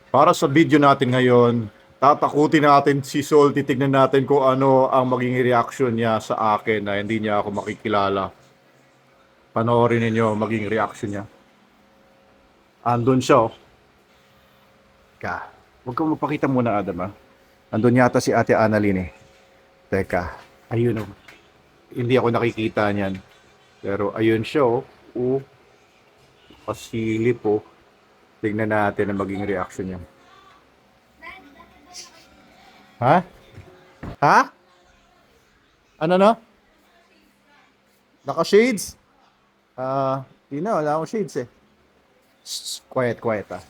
Para sa video natin ngayon, tatakutin natin si Sol, titignan natin kung ano ang maging reaction niya sa akin na hindi niya ako makikilala. Panoorin ninyo maging reaction niya. Andun siya, oh. Teka, huwag kang magpakita muna, Adam, ha? Andun yata si Ate Annalyn, eh. Teka, ayun, oh. Hindi ako nakikita niyan. Pero ayun siya, oh. Pasilip, oh. Tignan natin ang maging reaction niya. Ha? Ha? Ano na? Naka-shades? Di na, wala akong shades, eh. Shh, quiet, quiet, ah.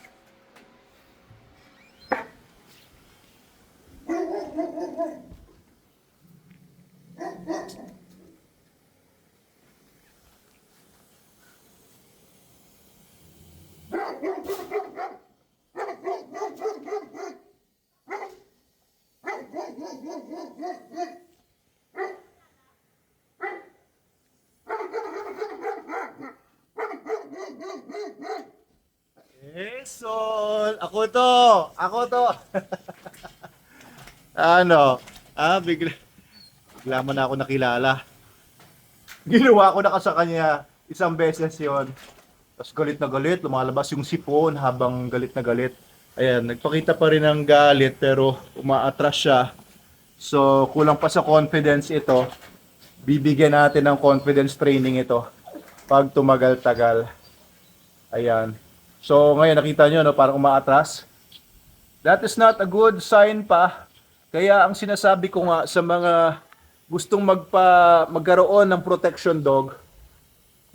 Sol! Ako to! Ako to! Ano? Bigla mo na ako nakilala. Ginawa ko na ka sa kanya isang beses yon. Tapos galit na galit, lumalabas yung sipon habang galit na galit. Ayan, nagpakita pa rin ng galit pero umaatras siya. So, kulang pa sa confidence ito. Bibigyan natin ng confidence training ito pag tumagal-tagal. Ayan. So, ngayon nakita nyo, no, parang umaatras. That is not a good sign pa. Kaya ang sinasabi ko nga sa mga gustong magkaroon ng protection dog,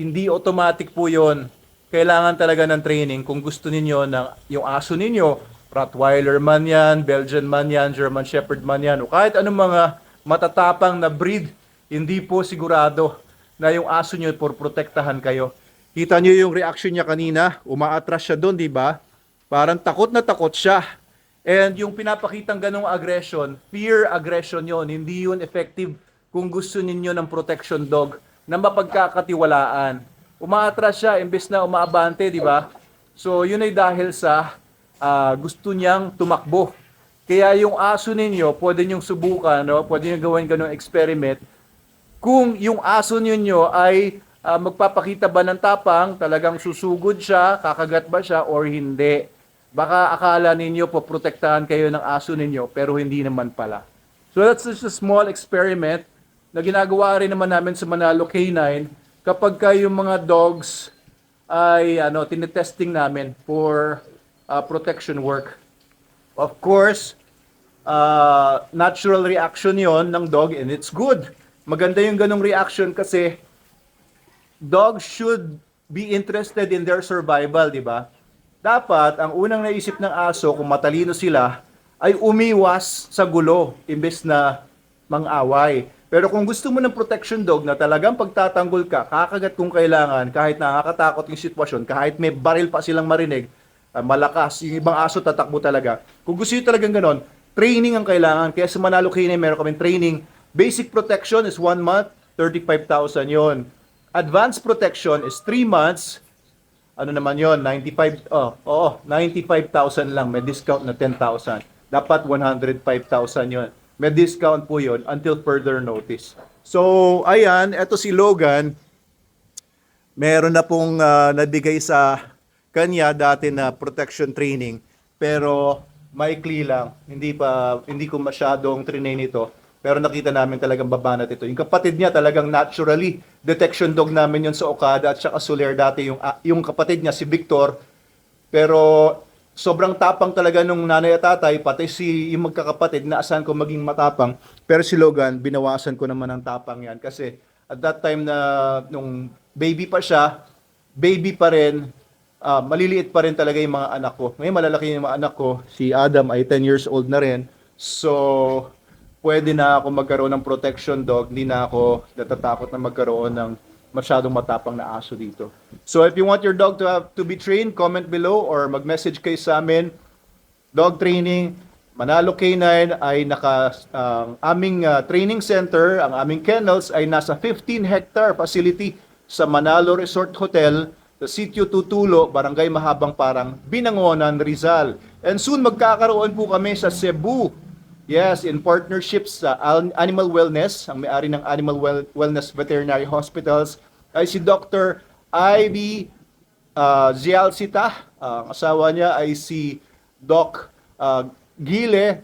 hindi automatic po yon. Kailangan talaga ng training kung gusto ninyo na yung aso ninyo, Rottweiler man yan, Belgian man yan, German Shepherd man yan, o kahit anong mga matatapang na breed, hindi po sigurado na yung aso nyo protektahan kayo. Kita nyo yung reaction niya kanina, umaatras siya doon, di ba? Parang takot na takot siya. And yung pinapakitang ganong aggression, fear aggression yon, hindi yun effective kung gusto ninyo ng protection dog na mapagkakatiwalaan. Umaatras siya imbes na umaabante, di ba? So yun ay dahil sa gusto niyang tumakbo. Kaya yung aso ninyo, pwede niyong subukan, no? Pwede niyong gawin ganong experiment. Kung yung aso ninyo ay magpapakita ba ng tapang, talagang susugod siya, kakagat ba siya, or hindi. Baka akala ninyo poprotektahan kayo ng aso ninyo, pero hindi naman pala. So that's just a small experiment na ginagawa rin naman namin sa Manalo K9 kapag yung mga dogs ay tinetesting namin for protection work. Of course, natural reaction yon ng dog and it's good. Maganda yung ganong reaction kasi dogs should be interested in their survival, di ba? Dapat, ang unang naisip ng aso, kung matalino sila, ay umiwas sa gulo, imbes na mang-away. Pero kung gusto mo ng protection dog na talagang pagtatanggol ka, kakagat kung kailangan, kahit nakakatakot yung sitwasyon, kahit may baril pa silang marinig, malakas, yung ibang aso tatakbo talaga. Kung gusto nyo talagang ganon, training ang kailangan. Kaya sa Manalo K9, meron kaming training. Basic protection is 1 month, 35,000 yon. Advanced protection is 3 months, ano naman yon, 95,000 lang, may discount na 10,000. Dapat 105,000 yon. May discount po yon until further notice. So, ayan, eto si Logan, meron na pong nabigay sa kanya dati na protection training, pero maikli lang, hindi ko masyadong trinain ito. Pero nakita namin talagang babanat ito. Yung kapatid niya talagang naturally, detection dog namin yun sa Okada at saka Soler dati. Yung kapatid niya, si Victor, pero sobrang tapang talaga nung nanay at tatay, pati yung magkakapatid, naasahan ko maging matapang. Pero si Logan, binawasan ko naman ang tapang yan. Kasi at that time na, nung baby pa siya, baby pa rin, maliliit pa rin talaga yung mga anak ko. Ngayon malalaki yung mga anak ko. Si Adam ay 10 years old na rin. So, pwede na ako magkaroon ng protection dog, hindi na ako natatakot na magkaroon ng masyadong matapang na aso dito. So if you want your dog to be trained, comment below or mag-message kayo sa amin. Dog training, Manalo K9 ay aming training center, ang aming kennels ay nasa 15-hectare facility sa Manalo Resort Hotel, sa Sitio Tutulo, Barangay Mahabang Parang, Binangonan, Rizal. And soon magkakaroon po kami sa Cebu. Yes, in partnerships sa Animal Wellness, ang may-ari ng Animal Wellness Veterinary Hospitals ay si Dr. Ivy Zialcita. Ang asawa niya ay si Doc Gile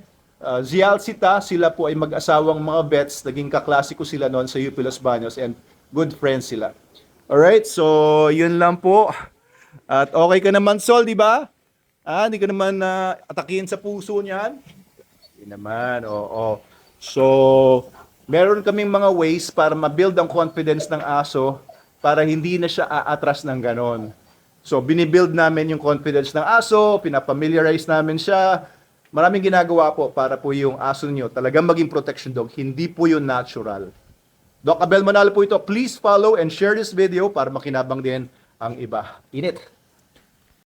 Zialcita. Sila po ay mag-asawang mga vets. Naging kaklase ko sila noon sa UP Los Baños and good friends sila. Alright, so yun lang po. At okay ka naman, Sol, di ba? Hindi ka naman atakihin sa puso niyan? Hindi naman, oo. So, meron kaming mga ways para ma-build ang confidence ng aso para hindi na siya aatras ng ganon. So, binibuild namin yung confidence ng aso, pinapamiliarize namin siya. Maraming ginagawa po para po yung aso niyo talagang maging protection dog, hindi po yung natural. Doc Abel Manalo po ito. Please follow and share this video para makinabang din ang iba. Init!